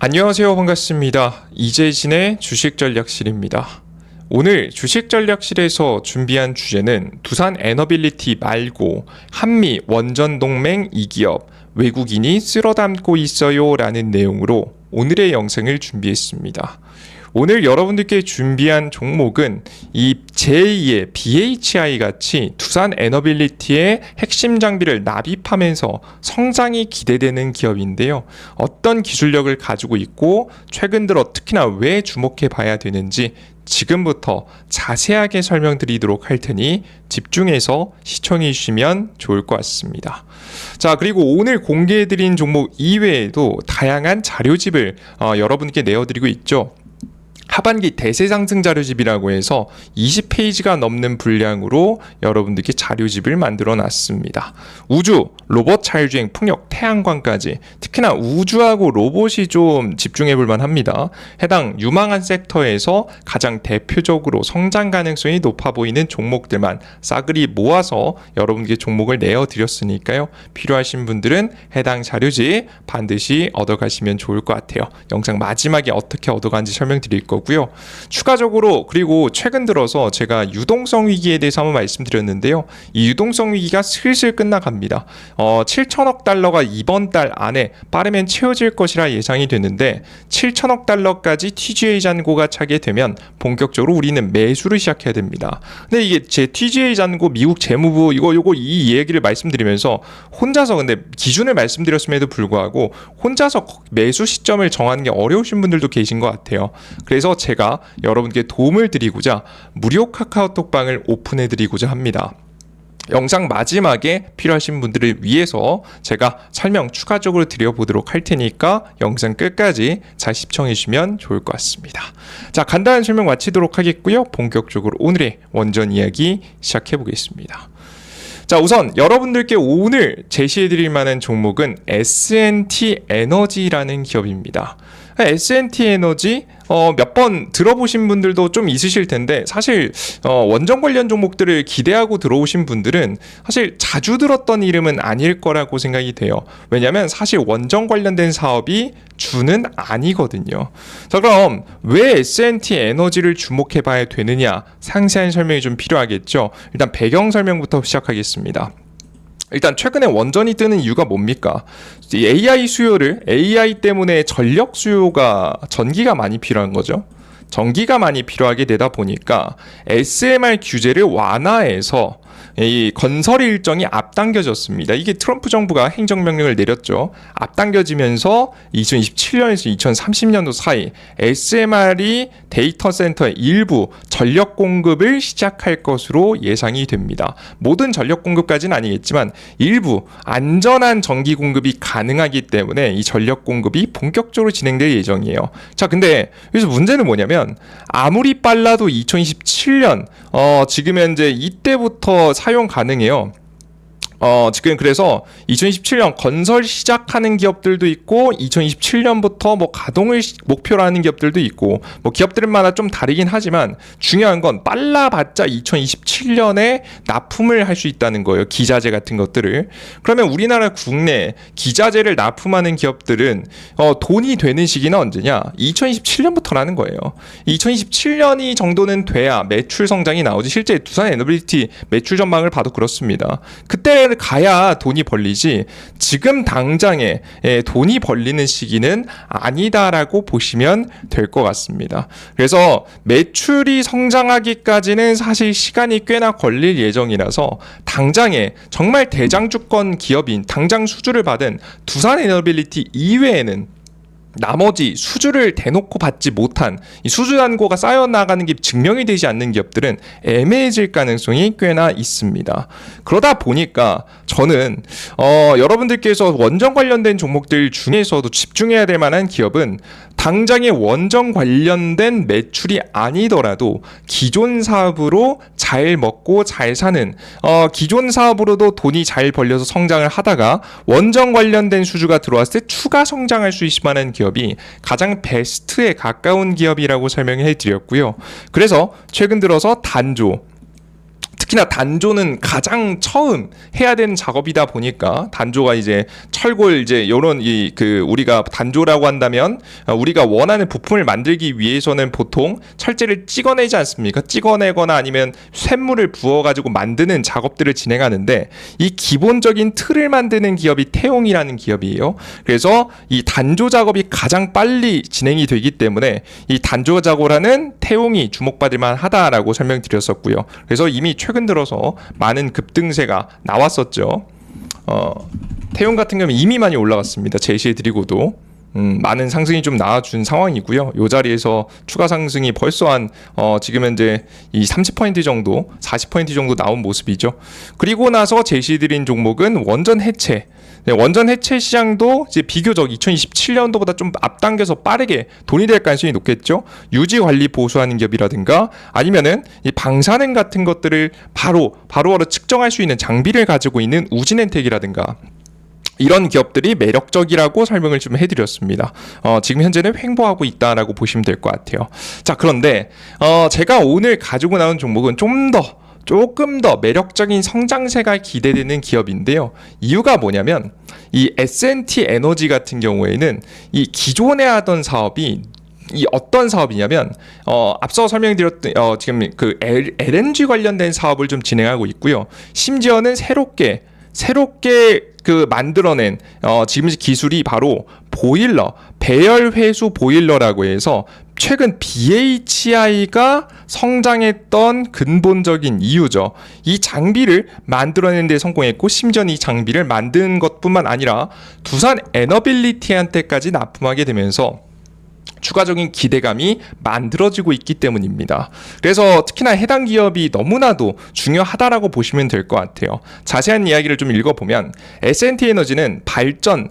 안녕하세요. 반갑습니다. 이재진의 주식전략실입니다. 오늘 주식전략실에서 준비한 주제는 두산 에너빌리티 말고 한미 원전동맹 2기업 외국인이 쓸어담고 있어요 라는 내용으로 오늘의 영상을 준비했습니다. 오늘 여러분들께 준비한 종목은 이 제2의 BHI 같이 두산 에너빌리티의 핵심 장비를 납입하면서 성장이 기대되는 기업인데요. 어떤 기술력을 가지고 있고 최근 들어 특히나 왜 주목해 봐야 되는지 지금부터 자세하게 설명드리도록 할 테니 집중해서 시청해 주시면 좋을 것 같습니다. 자, 그리고 오늘 공개해드린 종목 이외에도 다양한 자료집을 여러분께 내어드리고 있죠. 하반기 대세 상승 자료집이라고 해서 20페이지가 넘는 분량으로 여러분들께 자료집을 만들어 놨습니다. 우주, 로봇 자율주행, 풍력, 태양광까지 특히나 우주하고 로봇이 좀 집중해 볼 만합니다. 해당 유망한 섹터에서 가장 대표적으로 성장 가능성이 높아 보이는 종목들만 싸그리 모아서 여러분께 종목을 내어드렸으니까요. 필요하신 분들은 해당 자료집 반드시 얻어가시면 좋을 것 같아요. 영상 마지막에 어떻게 얻어가는지 설명드릴 거고요. 추가적으로 그리고 최근 들어서 제가 유동성 위기에 대해서 한번 말씀드렸는데요. 이 유동성 위기가 슬슬 끝나갑니다. 7천억 달러가 이번 달 안에 빠르면 채워질 것이라 예상이 되는데 7천억 달러까지 TGA 잔고가 차게 되면 본격적으로 우리는 매수를 시작해야 됩니다. 근데 이게 제 TGA 잔고 미국 재무부 이 얘기를 말씀드리면서 혼자서 근데 기준을 말씀드렸음에도 불구하고 혼자서 매수 시점을 정하는 게 어려우신 분들도 계신 것 같아요. 그래서 제가 여러분께 도움을 드리고자 무료 카카오톡방을 오픈해 드리고자 합니다. 영상 마지막에 필요하신 분들을 위해서 제가 설명 추가적으로 드려보도록 할 테니까 영상 끝까지 잘 시청해 주시면 좋을 것 같습니다. 자, 간단한 설명 마치도록 하겠고요. 본격적으로 오늘의 원전 이야기 시작해 보겠습니다. 자, 우선 여러분들께 오늘 제시해 드릴 만한 종목은 S&T 에너지라는 기업입니다. S&T 에너지 몇 번 들어보신 분들도 좀 있으실 텐데 사실 원전 관련 종목들을 기대하고 들어오신 분들은 사실 자주 들었던 이름은 아닐 거라고 생각이 돼요. 왜냐하면 사실 원전 관련된 사업이 주는 아니거든요. 자, 그럼 왜 S&T 에너지를 주목해 봐야 되느냐 상세한 설명이 좀 필요하겠죠. 일단 배경 설명부터 시작하겠습니다. 일단 최근에 원전이 뜨는 이유가 뭡니까? AI 때문에 전기가 많이 필요한 거죠. 전기가 많이 필요하게 되다 보니까 SMR 규제를 완화해서 이 건설 일정이 앞당겨졌습니다. 이게 트럼프 정부가 행정명령을 내렸죠. 앞당겨지면서 2027년에서 2030년도 사이 SMR이 데이터 센터의 일부 전력 공급을 시작할 것으로 예상이 됩니다. 모든 전력 공급까지는 아니겠지만 일부 안전한 전기 공급이 가능하기 때문에 이 전력 공급이 본격적으로 진행될 예정이에요. 자, 근데 여기서 문제는 뭐냐면 아무리 빨라도 2027년 지금 현재 이때부터 사용 가능해요. 지금 그래서 2027년 건설 시작하는 기업들도 있고 2027년부터 뭐 가동을 목표로 하는 기업들도 있고 뭐 기업들마다 좀 다르긴 하지만 중요한 건 빨라봤자 2027년에 납품을 할 수 있다는 거예요. 기자재 같은 것들을. 그러면 우리나라 국내 기자재를 납품하는 기업들은 돈이 되는 시기는 언제냐? 2027년부터라는 거예요. 2027년이 정도는 돼야 매출 성장이 나오지. 실제 두산 에너빌리티 매출 전망을 봐도 그렇습니다. 그때 가야 돈이 벌리지 지금 당장에 돈이 벌리는 시기는 아니다라고 보시면 될 것 같습니다. 그래서 매출이 성장하기까지는 사실 시간이 꽤나 걸릴 예정이라서 당장에 정말 대장주권 기업인 당장 수주를 받은 두산 에너빌리티 이외에는 나머지 수주를 대놓고 받지 못한 이 수주 잔고가 쌓여나가는 게 증명이 되지 않는 기업들은 애매해질 가능성이 꽤나 있습니다. 그러다 보니까 저는 여러분들께서 원전 관련된 종목들 중에서도 집중해야 될 만한 기업은 당장의 원전 관련된 매출이 아니더라도 기존 사업으로 잘 먹고 잘 사는 기존 사업으로도 돈이 잘 벌려서 성장을 하다가 원전 관련된 수주가 들어왔을 때 추가 성장할 수 있을 만한 기업이 가장 베스트에 가까운 기업이라고 설명해 드렸고요. 그래서 최근 들어서 단조 특히나 단조는 가장 처음 해야 되는 작업이다 보니까 단조가 이제 철골 이제 요런 우리가 단조라고 한다면 우리가 원하는 부품을 만들기 위해서는 보통 철제를 찍어내지 않습니까? 찍어내거나 아니면 쇳물을 부어가지고 만드는 작업들을 진행하는데 이 기본적인 틀을 만드는 기업이 태용이라는 기업이에요. 그래서 이 단조 작업이 가장 빨리 진행이 되기 때문에 이 단조 작업을 하는 태용이 주목받을 만하다라고 설명드렸었고요. 그래서 이미 최근 들어서 많은 급등세가 나왔었죠. 태용 같은 경우는 이미 많이 올라갔습니다. 제시해드리고도 많은 상승이 좀 나와준 상황이고요. 이 자리에서 추가 상승이 벌써 지금 현재 이 30% 정도, 40% 정도 나온 모습이죠. 그리고 나서 제시해드린 종목은 원전 해체. 네, 원전 해체 시장도 이제 비교적 2027년도보다 좀 앞당겨서 빠르게 돈이 될 가능성이 높겠죠. 유지 관리 보수하는 기업이라든가 아니면은 이 방사능 같은 것들을 바로 측정할 수 있는 장비를 가지고 있는 우진엔텍이라든가 이런 기업들이 매력적이라고 설명을 좀 해드렸습니다. 지금 현재는 횡보하고 있다라고 보시면 될 것 같아요. 자, 그런데 제가 오늘 가지고 나온 종목은 조금 더 매력적인 성장세가 기대되는 기업인데요. 이유가 뭐냐면 이 S&T 에너지 같은 경우에는 이 기존에 하던 사업이 이 어떤 사업이냐면 앞서 설명드렸던 지금 그 LNG 관련된 사업을 좀 진행하고 있고요. 심지어는 새롭게 그 만들어낸 지금 기술이 바로 보일러, 배열 회수 보일러라고 해서 최근 BHI가 성장했던 근본적인 이유죠. 이 장비를 만들어내는 데 성공했고 심지어 이 장비를 만든 것뿐만 아니라 두산 에너빌리티한테까지 납품하게 되면서 추가적인 기대감이 만들어지고 있기 때문입니다. 그래서 특히나 해당 기업이 너무나도 중요하다라고 보시면 될 것 같아요. 자세한 이야기를 좀 읽어보면 S&T 에너지는 발전,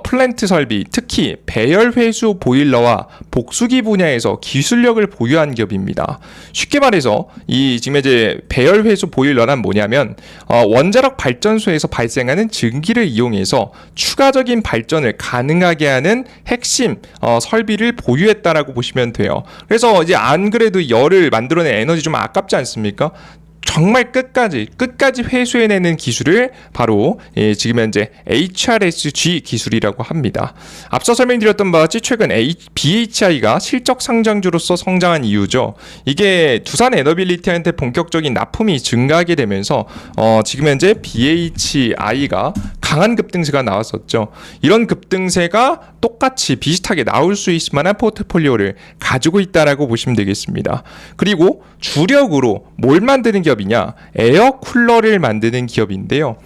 플랜트 설비, 특히 배열 회수 보일러와 복수기 분야에서 기술력을 보유한 기업입니다. 쉽게 말해서 이 지금 이제 배열 회수 보일러란 뭐냐면 원자력 발전소에서 발생하는 증기를 이용해서 추가적인 발전을 가능하게 하는 핵심 설비를 보유했다라고 보시면 돼요. 그래서 이제 안 그래도 열을 만들어낸 에너지 좀 아깝지 않습니까? 정말 끝까지 회수해내는 기술을 바로 지금 현재 HRSG 기술이라고 합니다. 앞서 설명드렸던 바와 같이 최근 BHI가 실적 상장주로서 성장한 이유죠. 이게 두산 에너빌리티한테 본격적인 납품이 증가하게 되면서 지금 현재 BHI가 강한 급등세가 나왔었죠. 이런 급등세가 똑같이 비슷하게 나올 수 있을 만한 포트폴리오를 가지고 있다라고 보시면 되겠습니다. 그리고 주력으로 뭘 만드는 기업이냐? 에어쿨러를 만드는 기업인데요.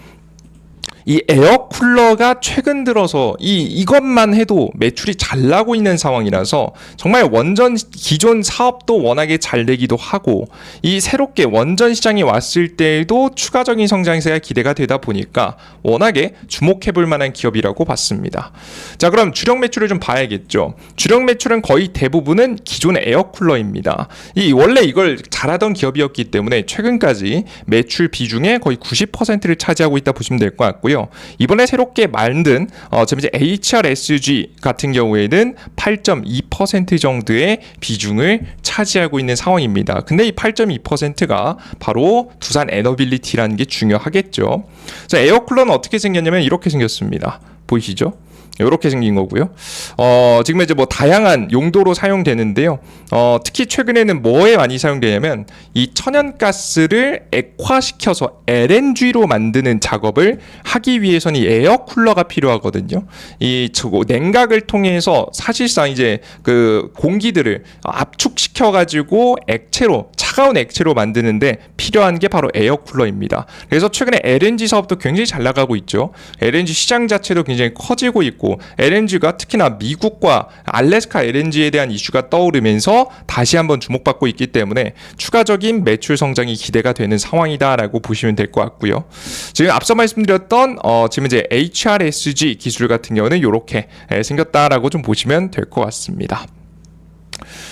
이 에어쿨러가 최근 들어서 이것만 해도 매출이 잘 나고 있는 상황이라서 정말 원전 기존 사업도 워낙에 잘 되기도 하고 이 새롭게 원전 시장이 왔을 때에도 추가적인 성장세가 기대가 되다 보니까 워낙에 주목해볼 만한 기업이라고 봤습니다. 자, 그럼 주력 매출을 좀 봐야겠죠. 주력 매출은 거의 대부분은 기존의 에어쿨러입니다. 원래 이걸 잘하던 기업이었기 때문에 최근까지 매출 비중의 거의 90%를 차지하고 있다 보시면 될 것 같고요. 이번에 새롭게 만든 지금 이제 HRSG 같은 경우에는 8.2% 정도의 비중을 차지하고 있는 상황입니다. 근데 이 8.2%가 바로 두산 에너빌리티라는 게 중요하겠죠. 그래서 에어쿨러는 어떻게 생겼냐면 이렇게 생겼습니다. 보이시죠? 이렇게 생긴 거고요. 지금 이제 뭐 다양한 용도로 사용되는데요. 특히 최근에는 뭐에 많이 사용되냐면 이 천연가스를 액화시켜서 LNG로 만드는 작업을 하기 위해서는 이 에어쿨러가 필요하거든요. 이 냉각을 통해서 사실상 이제 그 공기들을 압축시켜 가지고 차가운 액체로 만드는데 필요한 게 바로 에어쿨러입니다. 그래서 최근에 LNG 사업도 굉장히 잘 나가고 있죠. LNG 시장 자체도 굉장히 커지고 있고 LNG가 특히나 미국과 알래스카 LNG에 대한 이슈가 떠오르면서 다시 한번 주목받고 있기 때문에 추가적인 매출 성장이 기대가 되는 상황이다라고 보시면 될 것 같고요. 지금 앞서 말씀드렸던 지금 이제 HRSG 기술 같은 경우는 이렇게 생겼다라고 좀 보시면 될 것 같습니다.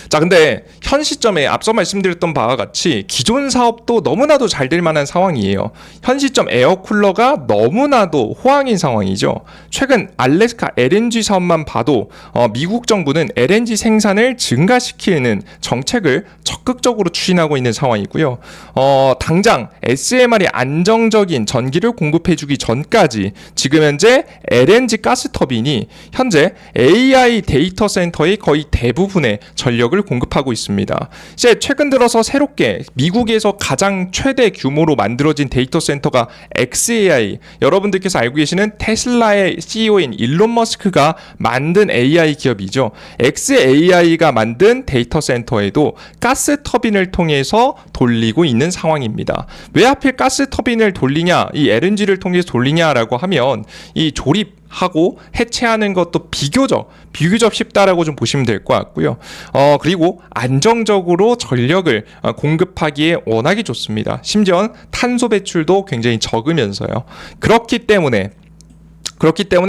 자, 근데 현 시점에 앞서 말씀드렸던 바와 같이 기존 사업도 너무나도 잘 될 만한 상황이에요. 현 시점 에어쿨러가 너무나도 호황인 상황이죠. 최근 알래스카 LNG 사업만 봐도 미국 정부는 LNG 생산을 증가시키는 정책을 적극적으로 추진하고 있는 상황이고요. 당장 SMR이 안정적인 전기를 공급해주기 전까지 지금 현재 LNG 가스터빈이 현재 AI 데이터 센터의 거의 대부분의 전력을 공급하고 있습니다. 이제 최근 들어서 새롭게 미국에서 가장 최대 규모로 만들어진 데이터 센터가 xAI, 여러분들께서 알고 계시는 테슬라의 CEO인 일론 머스크가 만든 AI 기업이죠. xAI가 만든 데이터 센터에도 가스 터빈을 통해서 돌리고 있는 상황입니다. 왜 하필 가스 터빈을 돌리냐, 이 LNG를 통해서 돌리냐라고 하면 이 조립하고 해체하는 것도 비교적 쉽다라고 좀 보시면 될 것 같고요. 그리고 안정적으로 전력을 공급하기에 워낙에 좋습니다. 심지어 탄소 배출도 굉장히 적으면서요. 그렇기 때문에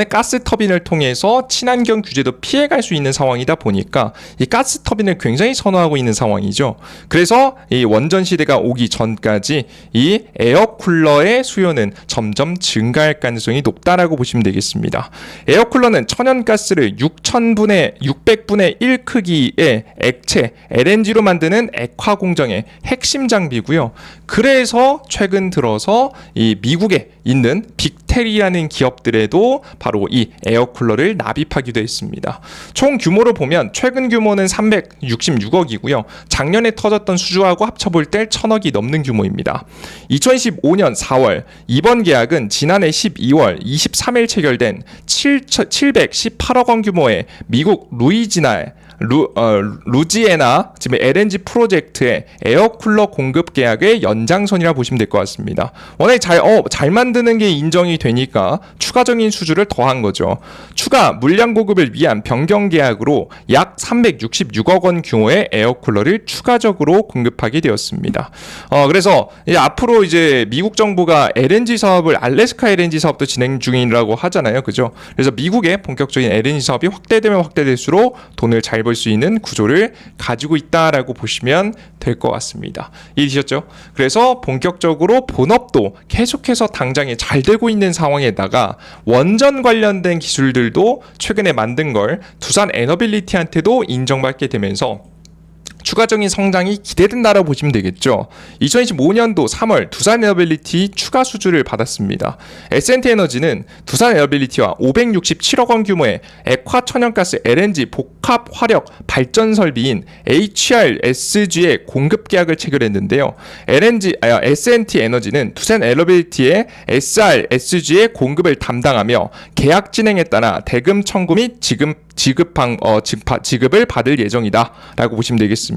가스 터빈을 통해서 친환경 규제도 피해갈 수 있는 상황이다 보니까 이 가스 터빈을 굉장히 선호하고 있는 상황이죠. 그래서 이 원전 시대가 오기 전까지 이 에어쿨러의 수요는 점점 증가할 가능성이 높다라고 보시면 되겠습니다. 에어쿨러는 천연가스를 600분의 1 크기의 액체 LNG로 만드는 액화 공정의 핵심 장비고요. 그래서 최근 들어서 이 미국에 있는 빅텔이라는 기업들에도 바로 이 에어쿨러를 납입하기도 했습니다. 총 규모로 보면 최근 규모는 366억이고요. 작년에 터졌던 수주하고 합쳐볼 때 1000억이 넘는 규모입니다. 2015년 4월 이번 계약은 지난해 12월 23일 체결된 718억 원 규모의 미국 루지애나 지금 LNG 프로젝트의 에어쿨러 공급 계약의 연장선이라 보시면 될 것 같습니다. 워낙 잘 만드는 게 인정이 되니까 추가적인 수주를 더한 거죠. 추가 물량 보급을 위한 변경 계약으로 약 366억 원 규모의 에어쿨러를 추가적으로 공급하게 되었습니다. 그래서 이제 앞으로 이제 미국 정부가 LNG 사업을 알래스카 LNG 사업도 진행 중이라고 하잖아요, 그죠? 그래서 미국의 본격적인 LNG 사업이 확대되면 확대될수록 돈을 잘 벌 수 있는 구조를 가지고 있다라고 보시면 될 것 같습니다. 이해되셨죠? 그래서 본격적으로 본업도 계속해서 당장에 잘 되고 있는 상황에다가 원전 관련된 기술들도 최근에 만든 걸 두산 에너빌리티한테도 인정받게 되면서 추가적인 성장이 기대된다라고 보시면 되겠죠. 2025년도 3월 두산 에어빌리티 추가 수주를 받았습니다. S&T 에너지는 두산 에어빌리티와 567억 원 규모의 액화 천연가스 LNG 복합 화력 발전 설비인 HRSG의 공급 계약을 체결했는데요. S&T 에너지는 두산 에어빌리티의 SRSG의 공급을 담당하며 계약 진행에 따라 대금 청구 및 지급을 받을 예정이다라고 보시면 되겠습니다.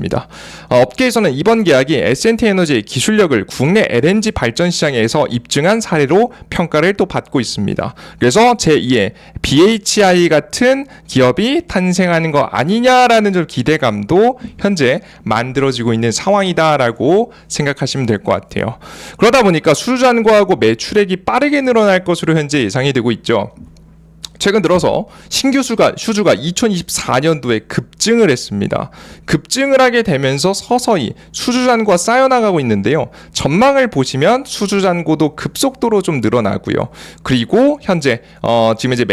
업계에서는 이번 계약이 S&T 에너지의 기술력을 국내 LNG 발전 시장에서 입증한 사례로 평가를 또 받고 있습니다. 그래서 제2의 BHI 같은 기업이 탄생하는 거 아니냐라는 좀 기대감도 현재 만들어지고 있는 상황이다라고 생각하시면 될 것 같아요. 그러다 보니까 수주잔고하고 매출액이 빠르게 늘어날 것으로 현재 예상이 되고 있죠. 최근 들어서 신규 수주가 2024년도에 급증을 했습니다. 급증을 하게 되면서 서서히 수주잔고가 쌓여나가고 있는데요. 전망을 보시면 수주잔고도 급속도로 좀 늘어나고요. 그리고 현재 지금 이제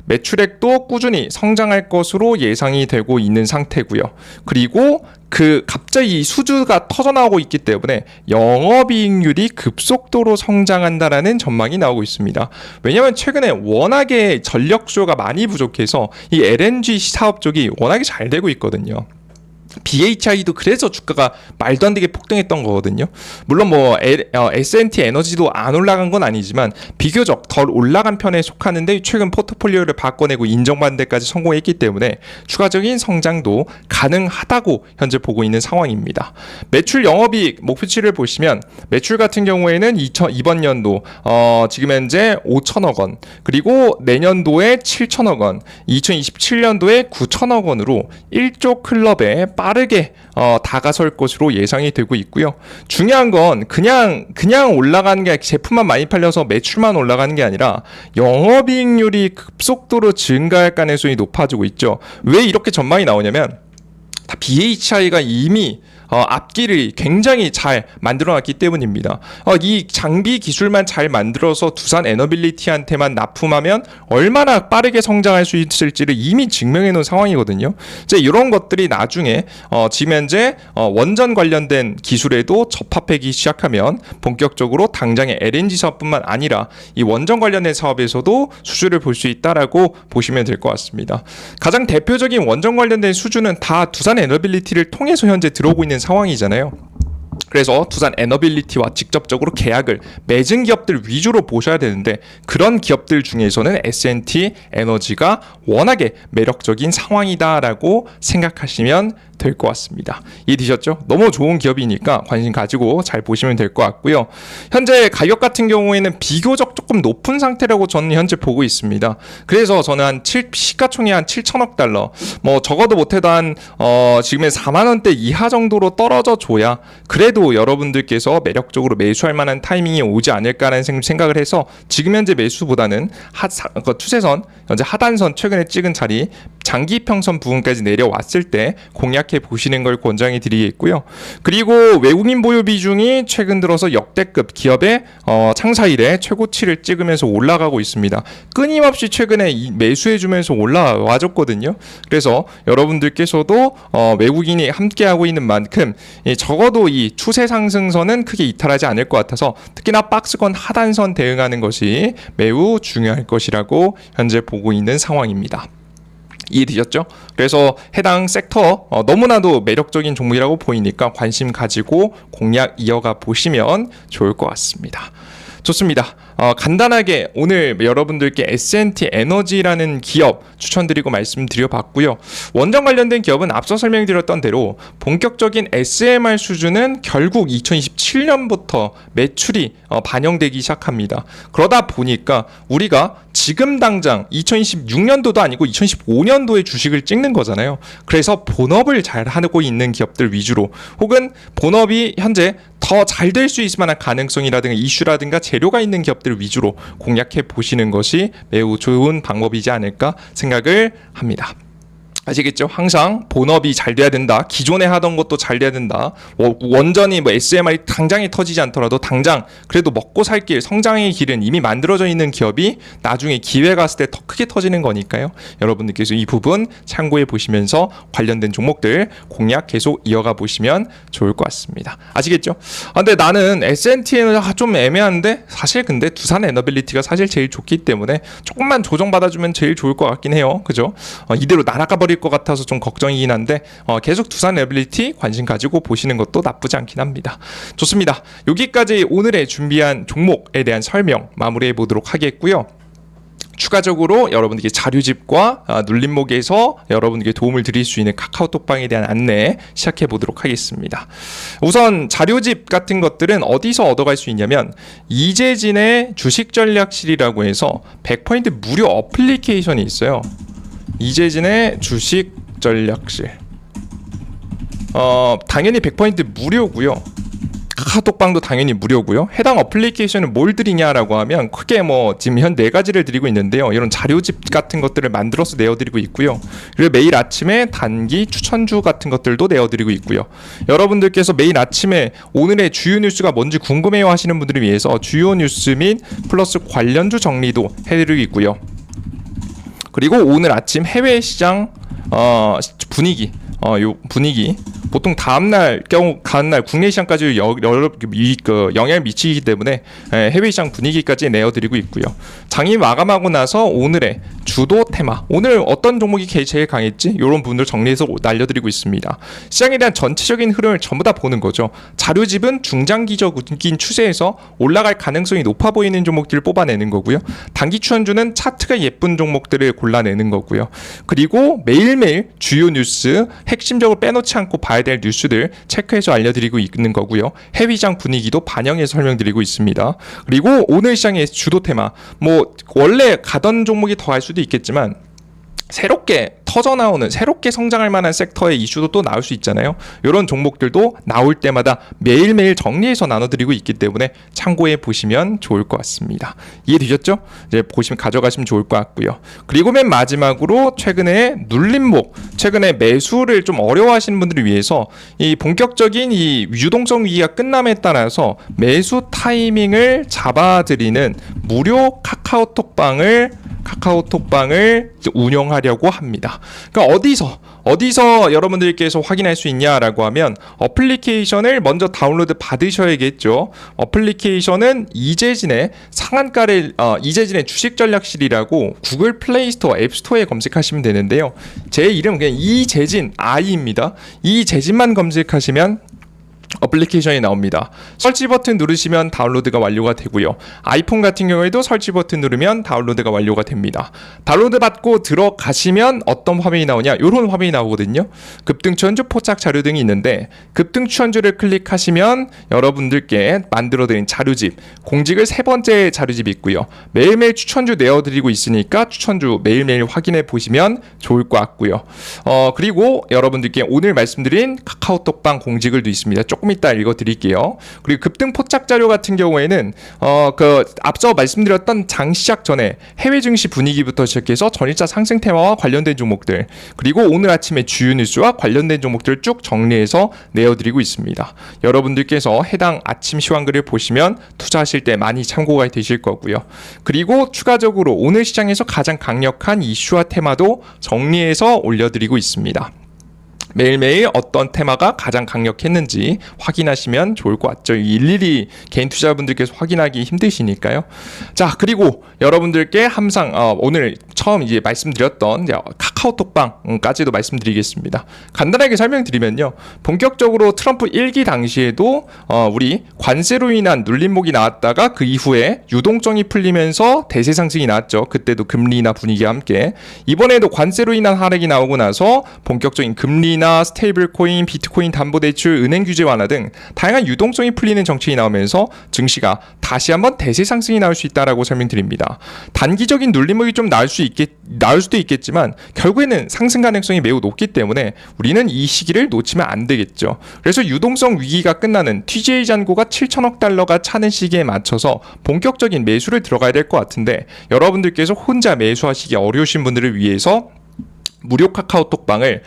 매출액도 꾸준히 성장할 것으로 예상이 되고 있는 상태고요. 그리고 갑자기 이 수주가 터져나오고 있기 때문에 영업이익률이 급속도로 성장한다라는 전망이 나오고 있습니다. 왜냐하면 최근에 워낙에 전력 수요가 많이 부족해서 이 LNG 사업 쪽이 워낙에 잘 되고 있거든요. BHI도 그래서 주가가 말도 안 되게 폭등했던 거거든요. 물론 S&T 에너지도 안 올라간 건 아니지만 비교적 덜 올라간 편에 속하는데 최근 포트폴리오를 바꿔내고 인정받는 데까지 성공했기 때문에 추가적인 성장도 가능하다고 현재 보고 있는 상황입니다. 매출 영업이익 목표치를 보시면 매출 같은 경우에는 이번 연도 지금 현재 5천억 원, 그리고 내년도에 7천억 원, 2027년도에 9천억 원으로 1조 클럽에 빠르게 다가설 것으로 예상이 되고 있고요. 중요한 건 그냥 올라가는 게 제품만 많이 팔려서 매출만 올라가는 게 아니라 영업이익률이 급속도로 증가할 가능성이 높아지고 있죠. 왜 이렇게 전망이 나오냐면 BHI가 이미 앞길을 굉장히 잘 만들어놨기 때문입니다. 이 장비 기술만 잘 만들어서 두산 에너빌리티한테만 납품하면 얼마나 빠르게 성장할 수 있을지를 이미 증명해 놓은 상황이거든요. 이제 이런 것들이 나중에 지금 현재 원전 관련된 기술에도 접합하기 시작하면 본격적으로 당장의 LNG 사업뿐만 아니라 이 원전 관련된 사업에서도 수주를 볼 수 있다라고 보시면 될 것 같습니다. 가장 대표적인 원전 관련된 수주는 다 두산 에너빌리티를 통해서 현재 들어오고 있는 상황이잖아요. 그래서 두산 에너빌리티와 직접적으로 계약을 맺은 기업들 위주로 보셔야 되는데, 그런 기업들 중에서는 S&T 에너지가 워낙에 매력적인 상황이다라고 생각하시면 될 것 같습니다. 이해되셨죠? 너무 좋은 기업이니까 관심 가지고 잘 보시면 될 것 같고요. 현재 가격 같은 경우에는 비교적 조금 높은 상태라고 저는 현재 보고 있습니다. 그래서 저는 시가총액 한 7천억 달러, 뭐 적어도 못해도 한 지금의 4만 원대 이하 정도로 떨어져 줘야 그래도 여러분들께서 매력적으로 매수할 만한 타이밍이 오지 않을까라는 생각을 해서 지금 현재 매수보다는 추세선, 현재 하단선 최근에 찍은 자리 장기 평선 부분까지 내려왔을 때 공략해 보시는 걸 권장해 드리겠고요. 그리고 외국인 보유 비중이 최근 들어서 역대급 기업의 창사 이래 최고치를 찍으면서 올라가고 있습니다. 끊임없이 최근에 매수해 주면서 올라와 줬거든요. 그래서 여러분들께서도 외국인이 함께하고 있는 만큼 적어도 이 추세 상승선은 크게 이탈하지 않을 것 같아서 특히나 박스권 하단선 대응하는 것이 매우 중요할 것이라고 현재 보고 있는 상황입니다. 이해되셨죠? 그래서 해당 섹터 너무나도 매력적인 종목이라고 보이니까 관심 가지고 공략 이어가 보시면 좋을 것 같습니다. 좋습니다. 간단하게 오늘 여러분들께 S&T 에너지라는 기업 추천드리고 말씀드려봤고요. 원전 관련된 기업은 앞서 설명드렸던 대로 본격적인 SMR 수준은 결국 2027년부터 매출이 반영되기 시작합니다. 그러다 보니까 우리가 지금 당장 2026년도도 아니고 2015년도에 주식을 찍는 거잖아요. 그래서 본업을 잘 하고 있는 기업들 위주로, 혹은 본업이 현재 더 잘 될 수 있을 만한 가능성이라든가 이슈라든가 재료가 있는 기업들 위주로 공략해 보시는 것이 매우 좋은 방법이지 않을까 생각을 합니다. 아시겠죠? 항상 본업이 잘 돼야 된다. 기존에 하던 것도 잘 돼야 된다. 원전이 SMR이 당장에 터지지 않더라도 당장 그래도 먹고 살 길, 성장의 길은 이미 만들어져 있는 기업이 나중에 기회가 왔을 때 더 크게 터지는 거니까요. 여러분들께서 이 부분 참고해 보시면서 관련된 종목들 공략 계속 이어가 보시면 좋을 것 같습니다. 아시겠죠? 근데 나는 S&T는 좀 애매한데 사실 근데 두산 에너빌리티가 사실 제일 좋기 때문에 조금만 조정받아주면 제일 좋을 것 같긴 해요. 그죠? 이대로 날아가 버릴 것 같아서 좀 걱정이긴 한데 계속 두산 에너빌리티 관심 가지고 보시는 것도 나쁘지 않긴 합니다. 좋습니다. 여기까지 오늘의 준비한 종목에 대한 설명 마무리해 보도록 하겠고요. 추가적으로 여러분들께 자료집과 눌림목에서 여러분들께 도움을 드릴 수 있는 카카오톡방에 대한 안내 시작해 보도록 하겠습니다. 우선 자료집 같은 것들은 어디서 얻어갈 수 있냐면 이재진의 주식전략실이라고 해서 100% 무료 어플리케이션이 있어요. 이재진의 주식전략실, 당연히 100% 무료고요. 카카오톡방도 당연히 무료고요. 해당 어플리케이션은 뭘 드리냐라고 하면 크게 지금 현 4가지를 드리고 있는데요. 이런 자료집 같은 것들을 만들어서 내어드리고 있고요. 그리고 매일 아침에 단기 추천주 같은 것들도 내어드리고 있고요. 여러분들께서 매일 아침에 오늘의 주요 뉴스가 뭔지 궁금해요 하시는 분들을 위해서 주요 뉴스 및 플러스 관련주 정리도 해드리고 있고요. 그리고 오늘 아침 해외 시장 분위기, 보통 다음날 국내 시장까지 영향을 미치기 때문에 해외 시장 분위기까지 내어드리고 있고요. 장이 마감하고 나서 오늘의 주도 테마, 오늘 어떤 종목이 제일 강했지? 이런 부분들 정리해서 날려드리고 있습니다. 시장에 대한 전체적인 흐름을 전부 다 보는 거죠. 자료집은 중장기적인 추세에서 올라갈 가능성이 높아 보이는 종목들을 뽑아내는 거고요. 단기 추천주는 차트가 예쁜 종목들을 골라내는 거고요. 그리고 매일매일 주요 뉴스, 핵심적으로 빼놓지 않고 봐야 될 뉴스들 체크해서 알려드리고 있는 거고요. 해외 시장 분위기도 반영해서 설명드리고 있습니다. 그리고 오늘 시장의 주도 테마, 원래 가던 종목이 더 할 수도 있겠지만 새롭게 더 터져 나오는 새롭게 성장할 만한 섹터의 이슈도 또 나올 수 있잖아요. 이런 종목들도 나올 때마다 매일매일 정리해서 나눠드리고 있기 때문에 참고해 보시면 좋을 것 같습니다. 이해되셨죠? 이제 보시면 가져가시면 좋을 것 같고요. 그리고 맨 마지막으로 최근에 눌림목, 최근에 매수를 좀 어려워하시는 분들을 위해서 이 본격적인 이 유동성 위기가 끝남에 따라서 매수 타이밍을 잡아드리는 무료 카카오톡방을 운영하려고 합니다. 그러니까 어디서 여러분들께서 확인할 수 있냐라고 하면 어플리케이션을 먼저 다운로드 받으셔야겠죠. 어플리케이션은 이재진의 이재진의 주식전략실이라고 구글 플레이스토어, 앱스토어에 검색하시면 되는데요. 제 이름 그냥 이재진 아이입니다. 이재진만 검색하시면 어플리케이션이 나옵니다. 설치 버튼 누르시면 다운로드가 완료가 되고요. 아이폰 같은 경우에도 설치 버튼 누르면 다운로드가 완료가 됩니다. 다운로드 받고 들어가시면 어떤 화면이 나오냐? 이런 화면이 나오거든요. 급등 추천주, 포착 자료 등이 있는데 급등 추천주를 클릭하시면 여러분들께 만들어드린 자료집, 공직을 세 번째 자료집이 있고요. 매일매일 추천주 내어드리고 있으니까 추천주 매일매일 확인해 보시면 좋을 것 같고요. 그리고 여러분들께 오늘 말씀드린 카카오톡방 공직을도 있습니다. 조금 이따 읽어드릴게요. 그리고 급등 포착 자료 같은 경우에는 앞서 말씀드렸던 장 시작 전에 해외 증시 분위기부터 시작해서 전일자 상승 테마와 관련된 종목들, 그리고 오늘 아침에 주요 뉴스와 관련된 종목들을 쭉 정리해서 내어드리고 있습니다. 여러분들께서 해당 아침 시황글을 보시면 투자하실 때 많이 참고가 되실 거고요. 그리고 추가적으로 오늘 시장에서 가장 강력한 이슈와 테마도 정리해서 올려드리고 있습니다. 매일매일 어떤 테마가 가장 강력했는지 확인하시면 좋을 것 같죠. 일일이 개인 투자자분들께서 확인하기 힘드시니까요. 자, 그리고 여러분들께 항상 오늘 처음 이제 말씀드렸던 카카오톡방까지도 말씀드리겠습니다. 간단하게 설명드리면요. 본격적으로 트럼프 1기 당시에도 우리 관세로 인한 눌림목이 나왔다가 그 이후에 유동성이 풀리면서 대세 상승이 나왔죠. 그때도 금리나 분위기와 함께. 이번에도 관세로 인한 하락이 나오고 나서 본격적인 금리나 스테이블 코인, 비트코인 담보대출, 은행 규제 완화 등 다양한 유동성이 풀리는 정책이 나오면서 증시가 다시 한번 대세 상승이 나올 수 있다라고 설명드립니다. 단기적인 눌림목이 좀 나올 수도 있겠지만 결국에는 상승 가능성이 매우 높기 때문에 우리는 이 시기를 놓치면 안 되겠죠. 그래서 유동성 위기가 끝나는 TGA 잔고가 7천억 달러가 차는 시기에 맞춰서 본격적인 매수를 들어가야 될 것 같은데, 여러분들께서 혼자 매수하시기 어려우신 분들을 위해서 무료 카카오톡방을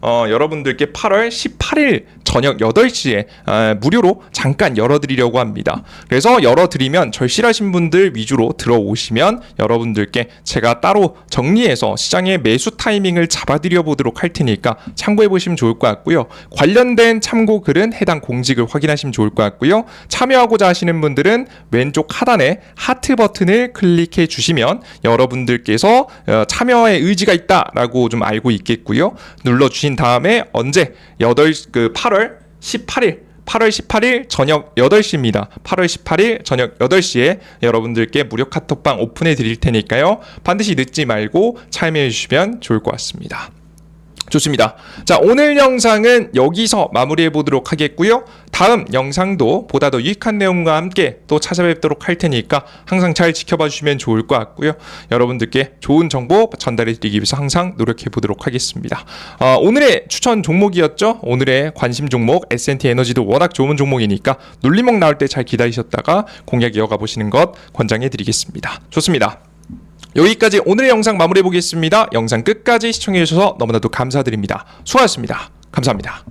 여러분들께 8월 18일 저녁 8시에 무료로 잠깐 열어드리려고 합니다. 그래서 열어드리면 절실하신 분들 위주로 들어오시면 여러분들께 제가 따로 정리해서 시장의 매수 타이밍을 잡아드려 보도록 할 테니까 참고해 보시면 좋을 것 같고요. 관련된 참고 글은 해당 공직을 확인하시면 좋을 것 같고요. 참여하고자 하시는 분들은 왼쪽 하단에 하트 버튼을 클릭해 주시면 여러분들께서 참여의 의지가 있다라고 좀 알고 있겠고요. 눌러주신 다음에 언제 8월 18일 저녁 8시입니다. 8월 18일 저녁 8시에 여러분들께 무료 카톡방 오픈해 드릴 테니까요. 반드시 늦지 말고 참여해 주시면 좋을 것 같습니다. 좋습니다. 자, 오늘 영상은 여기서 마무리해 보도록 하겠고요. 다음 영상도 보다 더 유익한 내용과 함께 또 찾아뵙도록 할 테니까 항상 잘 지켜봐 주시면 좋을 것 같고요. 여러분들께 좋은 정보 전달해 드리기 위해서 항상 노력해 보도록 하겠습니다. 오늘의 추천 종목이었죠. 오늘의 관심 종목 S&T 에너지도 워낙 좋은 종목이니까 눌림목 나올 때 잘 기다리셨다가 공략 이어가 보시는 것 권장해 드리겠습니다. 좋습니다. 여기까지 오늘의 영상 마무리해 보겠습니다. 영상 끝까지 시청해 주셔서 너무나도 감사드립니다. 수고하셨습니다. 감사합니다.